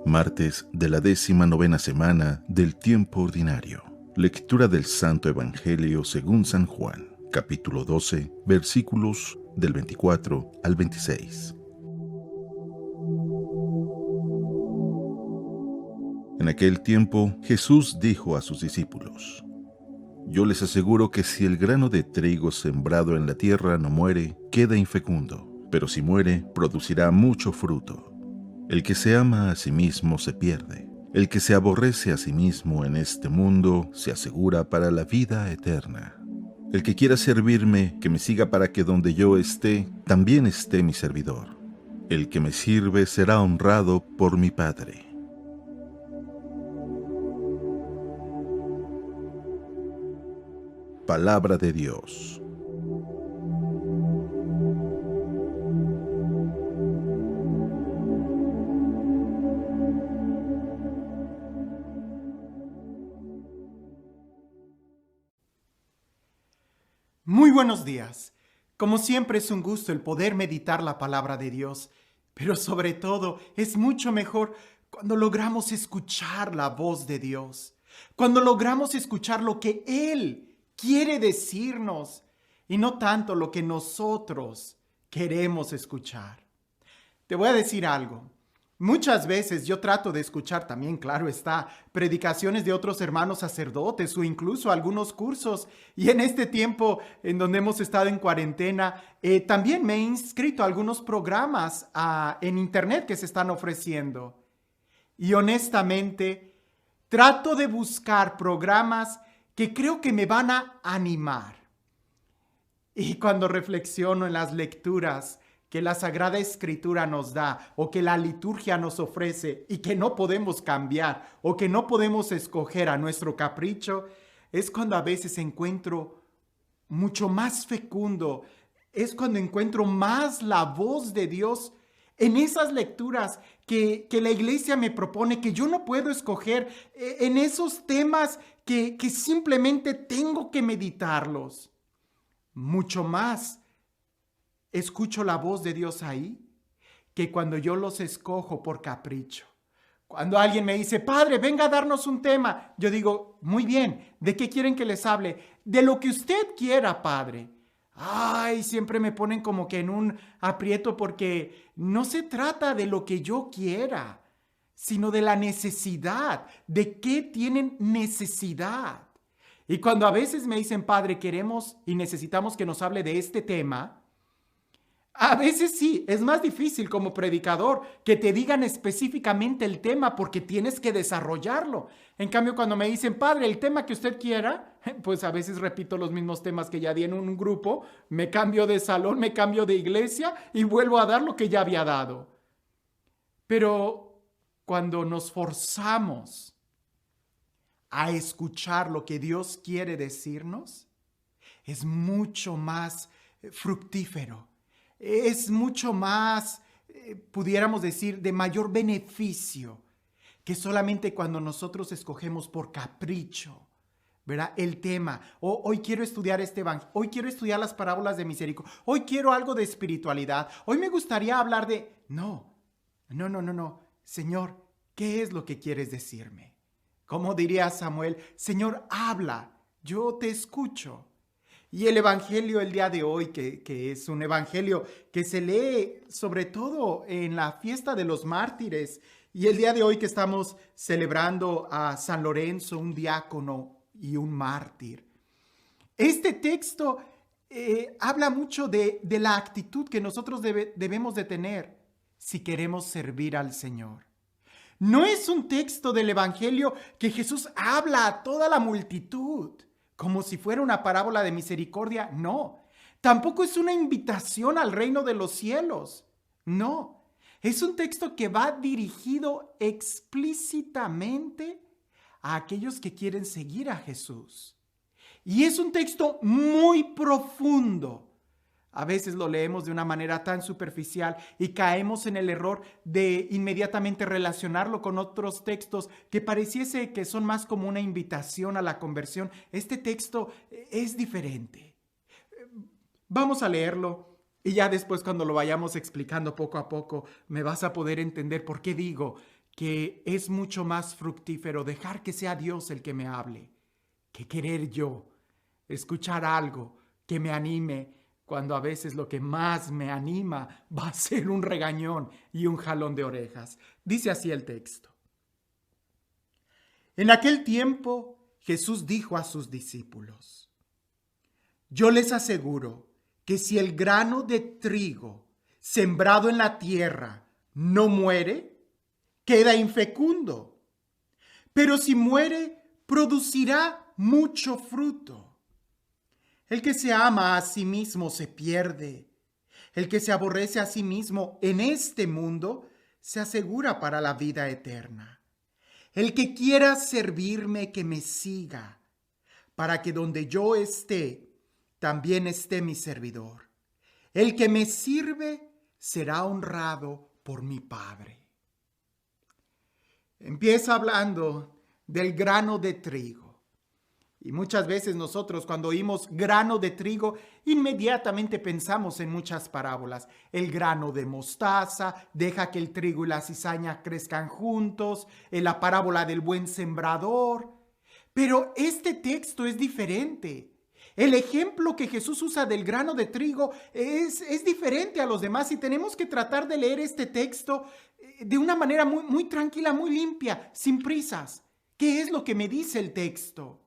Martes de la 19ª semana del tiempo ordinario. Lectura del Santo Evangelio según San Juan, capítulo 12, versículos del 24 al 26. En aquel tiempo, Jesús dijo a sus discípulos: Yo les aseguro que si el grano de trigo sembrado en la tierra no muere, queda infecundo, pero si muere, producirá mucho fruto. El que se ama a sí mismo se pierde. El que se aborrece a sí mismo en este mundo se asegura para la vida eterna. El que quiera servirme, que me siga para que donde yo esté, también esté mi servidor. El que me sirve será honrado por mi Padre. Palabra de Dios. Muy buenos días. Como siempre es un gusto el poder meditar la palabra de Dios, pero sobre todo es mucho mejor cuando logramos escuchar la voz de Dios, cuando logramos escuchar lo que Él quiere decirnos y no tanto lo que nosotros queremos escuchar. Te voy a decir algo. Muchas veces yo trato de escuchar también, claro está, predicaciones de otros hermanos sacerdotes o incluso algunos cursos. Y en este tiempo en donde hemos estado en cuarentena, también me he inscrito a algunos programas en internet que se están ofreciendo. Y honestamente, trato de buscar programas que creo que me van a animar. Y cuando reflexiono en las lecturas que la Sagrada Escritura nos da o que la liturgia nos ofrece y que no podemos cambiar o que no podemos escoger a nuestro capricho, es cuando a veces encuentro mucho más fecundo, es cuando encuentro más la voz de Dios en esas lecturas que la iglesia me propone, que yo no puedo escoger, en esos temas que simplemente tengo que meditarlos. Mucho más escucho la voz de Dios ahí que cuando yo los escojo por capricho. Cuando alguien me dice, Padre, venga a darnos un tema, yo digo, muy bien, ¿de qué quieren que les hable? De lo que usted quiera, Padre. Ay, siempre me ponen como que en un aprieto porque no se trata de lo que yo quiera, sino de la necesidad, de qué tienen necesidad. Y cuando a veces me dicen, Padre, queremos y necesitamos que nos hable de este tema, a veces sí, es más difícil como predicador que te digan específicamente el tema porque tienes que desarrollarlo. En cambio, cuando me dicen, Padre, el tema que usted quiera, pues a veces repito los mismos temas que ya di en un grupo, me cambio de salón, me cambio de iglesia y vuelvo a dar lo que ya había dado. Pero cuando nos forzamos a escuchar lo que Dios quiere decirnos, es mucho más fructífero. Es mucho más, pudiéramos decir, de mayor beneficio que solamente cuando nosotros escogemos por capricho, ¿verdad? El tema. Hoy quiero estudiar este evangelio, hoy quiero estudiar las parábolas de misericordia, hoy quiero algo de espiritualidad, hoy me gustaría hablar de... No. Señor, ¿qué es lo que quieres decirme? Como diría Samuel, Señor, habla, yo te escucho. Y el evangelio el día de hoy, que es un evangelio que se lee sobre todo en la fiesta de los mártires, y el día de hoy que estamos celebrando a San Lorenzo, un diácono y un mártir. Este texto habla mucho de la actitud que nosotros debemos de tener si queremos servir al Señor. No es un texto del evangelio que Jesús habla a toda la multitud como si fuera una parábola de misericordia, no. Tampoco es una invitación al reino de los cielos, no. Es un texto que va dirigido explícitamente a aquellos que quieren seguir a Jesús. Y es un texto muy profundo. A veces lo leemos de una manera tan superficial y caemos en el error de inmediatamente relacionarlo con otros textos que pareciese que son más como una invitación a la conversión. Este texto es diferente. Vamos a leerlo y ya después cuando lo vayamos explicando poco a poco me vas a poder entender por qué digo que es mucho más fructífero dejar que sea Dios el que me hable, que querer yo escuchar algo que me anime, cuando a veces lo que más me anima va a ser un regañón y un jalón de orejas. Dice así el texto. En aquel tiempo Jesús dijo a sus discípulos: yo les aseguro que si el grano de trigo sembrado en la tierra no muere, queda infecundo. Pero si muere, producirá mucho fruto. El que se ama a sí mismo se pierde. El que se aborrece a sí mismo en este mundo se asegura para la vida eterna. El que quiera servirme, que me siga, para que donde yo esté, también esté mi servidor. El que me sirve será honrado por mi Padre. Empieza hablando del grano de trigo. Y muchas veces nosotros cuando oímos grano de trigo, inmediatamente pensamos en muchas parábolas. El grano de mostaza, deja que el trigo y la cizaña crezcan juntos, la parábola del buen sembrador. Pero este texto es diferente. El ejemplo que Jesús usa del grano de trigo es diferente a los demás y tenemos que tratar de leer este texto de una manera muy tranquila, muy limpia, sin prisas. ¿Qué es lo que me dice el texto?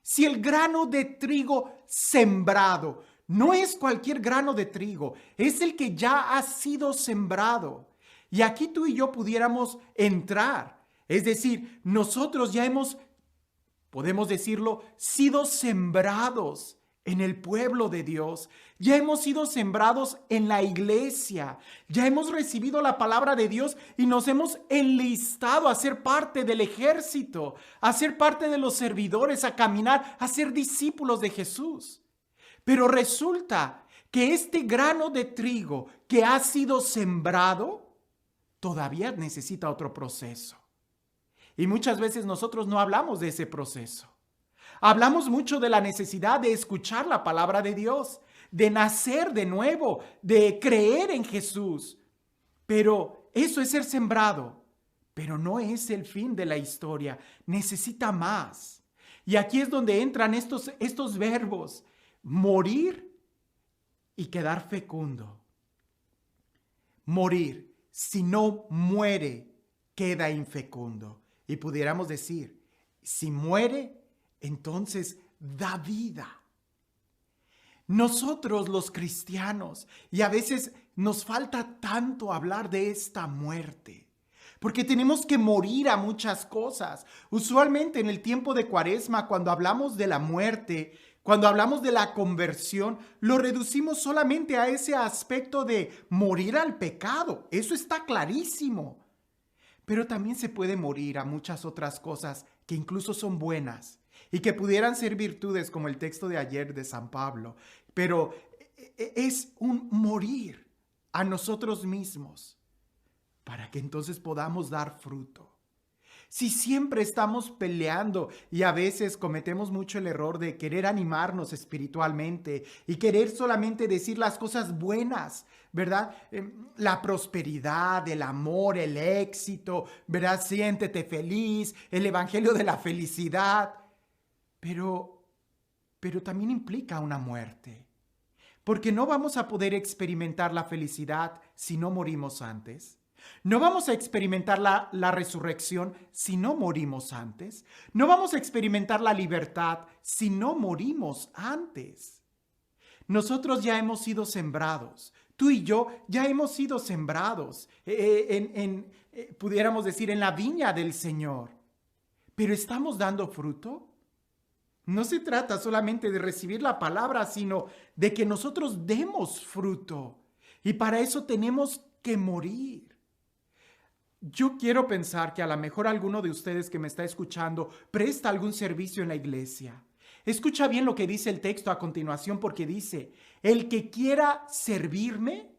Si el grano de trigo sembrado, no es cualquier grano de trigo, es el que ya ha sido sembrado. Y aquí tú y yo pudiéramos entrar. Es decir, nosotros ya hemos, podemos decirlo, sido sembrados en el pueblo de Dios. Ya hemos sido sembrados en la iglesia. Ya hemos recibido la palabra de Dios y nos hemos enlistado a ser parte del ejército, a ser parte de los servidores, a caminar, a ser discípulos de Jesús. Pero resulta que este grano de trigo que ha sido sembrado todavía necesita otro proceso. Y muchas veces nosotros no hablamos de ese proceso. Hablamos mucho de la necesidad de escuchar la palabra de Dios, de nacer de nuevo, de creer en Jesús. Pero eso es ser sembrado, pero no es el fin de la historia. Necesita más. Y aquí es donde entran estos verbos: morir y quedar fecundo. Morir, si no muere, queda infecundo. Y pudiéramos decir, si muere, entonces da vida. Nosotros los cristianos, y a veces nos falta tanto hablar de esta muerte, porque tenemos que morir a muchas cosas. Usualmente en el tiempo de Cuaresma, cuando hablamos de la muerte, cuando hablamos de la conversión, lo reducimos solamente a ese aspecto de morir al pecado. Eso está clarísimo. Pero también se puede morir a muchas otras cosas que incluso son buenas y que pudieran ser virtudes, como el texto de ayer de San Pablo. Pero es un morir a nosotros mismos para que entonces podamos dar fruto. Si siempre estamos peleando y a veces cometemos mucho el error de querer animarnos espiritualmente y querer solamente decir las cosas buenas, ¿verdad? La prosperidad, el amor, el éxito, ¿verdad? Siéntete feliz, el evangelio de la felicidad. Pero también implica una muerte, porque no vamos a poder experimentar la felicidad si no morimos antes. No vamos a experimentar la resurrección si no morimos antes. No vamos a experimentar la libertad si no morimos antes. Nosotros ya hemos sido sembrados. Tú y yo ya hemos sido sembrados, pudiéramos decir, en la viña del Señor. ¿Pero estamos dando fruto? No se trata solamente de recibir la palabra, sino de que nosotros demos fruto. Y para eso tenemos que morir. Yo quiero pensar que a lo mejor alguno de ustedes que me está escuchando presta algún servicio en la iglesia. Escucha bien lo que dice el texto a continuación, porque dice: el que quiera servirme,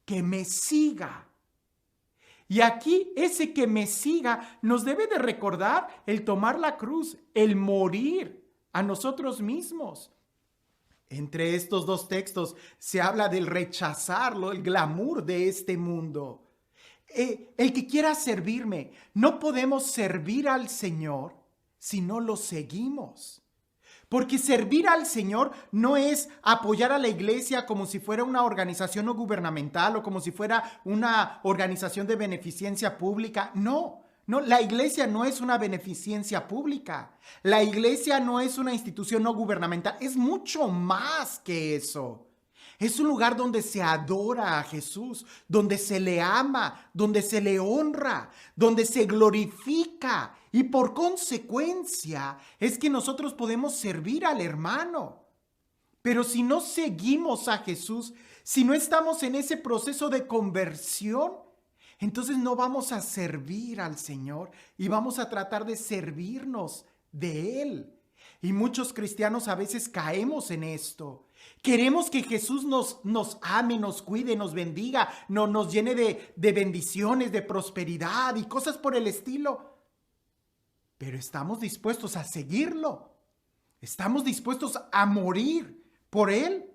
que me siga. Y aquí ese que me siga nos debe de recordar el tomar la cruz, el morir a nosotros mismos. Entre estos dos textos se habla del rechazarlo, el glamour de este mundo. el que quiera servirme. No podemos servir al Señor si no lo seguimos. Porque servir al Señor no es apoyar a la iglesia como si fuera una organización no gubernamental o como si fuera una organización de beneficencia pública. No, la iglesia no es una beneficencia pública. La iglesia no es una institución no gubernamental. Es mucho más que eso. Es un lugar donde se adora a Jesús, donde se le ama, donde se le honra, donde se glorifica. Y por consecuencia es que nosotros podemos servir al hermano. Pero si no seguimos a Jesús, si no estamos en ese proceso de conversión, entonces no vamos a servir al Señor y vamos a tratar de servirnos de Él. Y muchos cristianos a veces caemos en esto. Queremos que Jesús nos ame, nos cuide, nos bendiga, nos llene de bendiciones, de prosperidad y cosas por el estilo. Pero estamos dispuestos a seguirlo. Estamos dispuestos a morir por Él.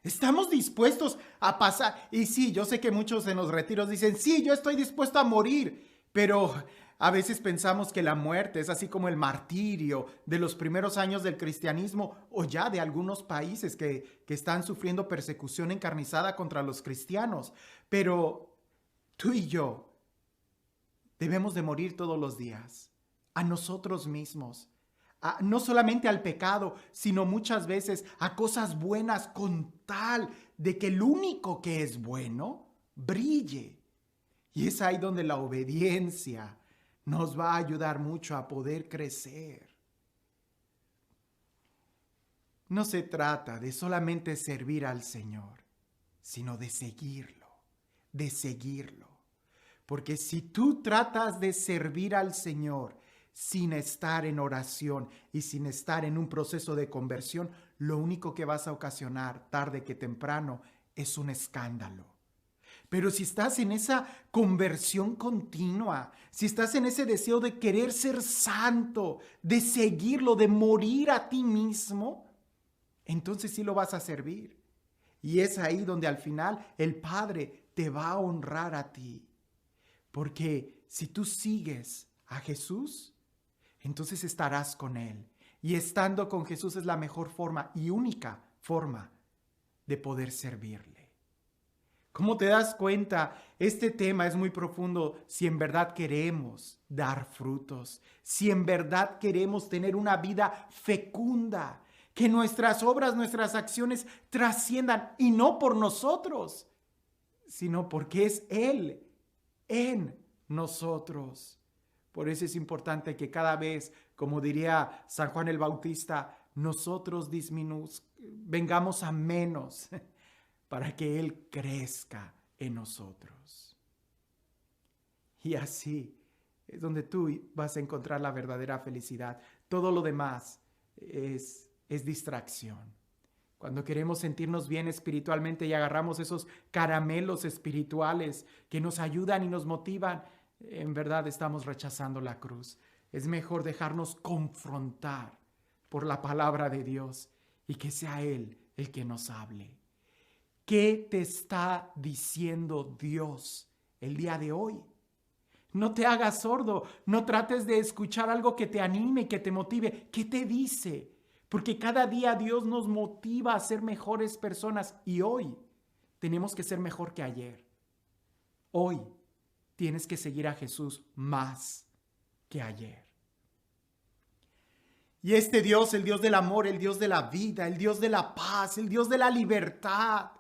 Estamos dispuestos a pasar. Y sí, yo sé que muchos en los retiros dicen, sí, yo estoy dispuesto a morir. Pero a veces pensamos que la muerte es así como el martirio de los primeros años del cristianismo o ya de algunos países que están sufriendo persecución encarnizada contra los cristianos. Pero tú y yo debemos de morir todos los días a nosotros mismos. No solamente al pecado, sino muchas veces a cosas buenas con tal de que el único que es bueno brille. Y es ahí donde la obediencia nos va a ayudar mucho a poder crecer. No se trata de solamente servir al Señor, sino de seguirlo, de seguirlo. Porque si tú tratas de servir al Señor sin estar en oración y sin estar en un proceso de conversión, lo único que vas a ocasionar tarde que temprano es un escándalo. Pero si estás en esa conversión continua, si estás en ese deseo de querer ser santo, de seguirlo, de morir a ti mismo, entonces sí lo vas a servir. Y es ahí donde al final el Padre te va a honrar a ti. Porque si tú sigues a Jesús, entonces estarás con Él. Y estando con Jesús es la mejor forma y única forma de poder servirle. ¿Cómo te das cuenta? Este tema es muy profundo si en verdad queremos dar frutos, si en verdad queremos tener una vida fecunda, que nuestras obras, nuestras acciones trasciendan y no por nosotros, sino porque es Él en nosotros. Por eso es importante que cada vez, como diría San Juan el Bautista, nosotros vengamos a menos para que Él crezca en nosotros. Y así es donde tú vas a encontrar la verdadera felicidad. Todo lo demás es distracción. Cuando queremos sentirnos bien espiritualmente y agarramos esos caramelos espirituales que nos ayudan y nos motivan, en verdad estamos rechazando la cruz. Es mejor dejarnos confrontar por la palabra de Dios y que sea Él el que nos hable. ¿Qué te está diciendo Dios el día de hoy? No te hagas sordo, no trates de escuchar algo que te anime, que te motive. ¿Qué te dice? Porque cada día Dios nos motiva a ser mejores personas y hoy tenemos que ser mejor que ayer. Hoy tienes que seguir a Jesús más que ayer. Y este Dios, el Dios del amor, el Dios de la vida, el Dios de la paz, el Dios de la libertad,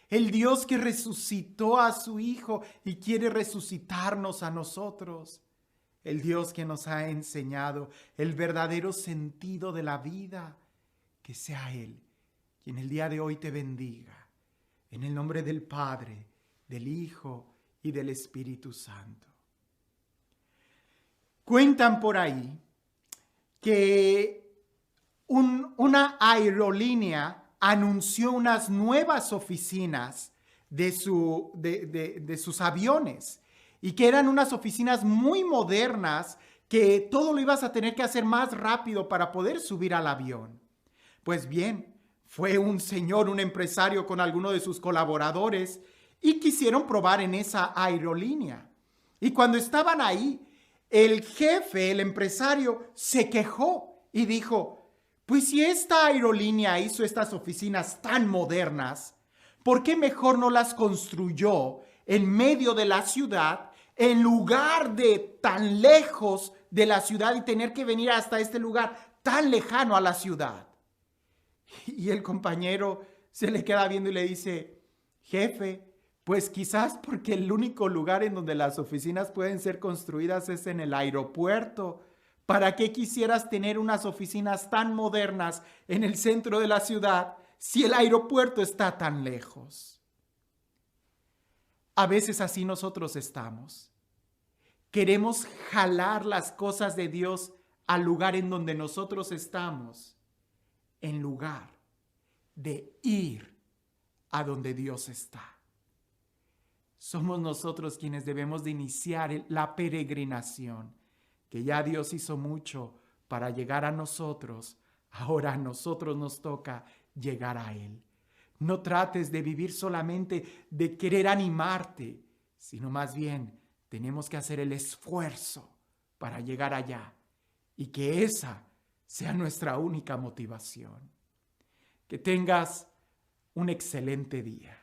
el Dios que resucitó a su Hijo y quiere resucitarnos a nosotros. El Dios que nos ha enseñado el verdadero sentido de la vida. Que sea Él quien el día de hoy te bendiga. En el nombre del Padre, del Hijo y del Espíritu Santo. Cuentan por ahí que una aerolínea anunció unas nuevas oficinas de sus aviones y que eran unas oficinas muy modernas que todo lo ibas a tener que hacer más rápido para poder subir al avión. Pues bien, fue un señor, un empresario con alguno de sus colaboradores y quisieron probar en esa aerolínea. Y cuando estaban ahí, el jefe, el empresario, se quejó y dijo, pues si esta aerolínea hizo estas oficinas tan modernas, ¿por qué mejor no las construyó en medio de la ciudad, en lugar de tan lejos de la ciudad y tener que venir hasta este lugar tan lejano a la ciudad? Y el compañero se le queda viendo y le dice, jefe, pues quizás porque el único lugar en donde las oficinas pueden ser construidas es en el aeropuerto. ¿Para qué quisieras tener unas oficinas tan modernas en el centro de la ciudad si el aeropuerto está tan lejos? A veces así nosotros estamos. Queremos jalar las cosas de Dios al lugar en donde nosotros estamos, en lugar de ir a donde Dios está. Somos nosotros quienes debemos de iniciar la peregrinación, que ya Dios hizo mucho para llegar a nosotros. Ahora a nosotros nos toca llegar a Él. No trates de vivir solamente de querer animarte, sino más bien tenemos que hacer el esfuerzo para llegar allá y que esa sea nuestra única motivación. Que tengas un excelente día.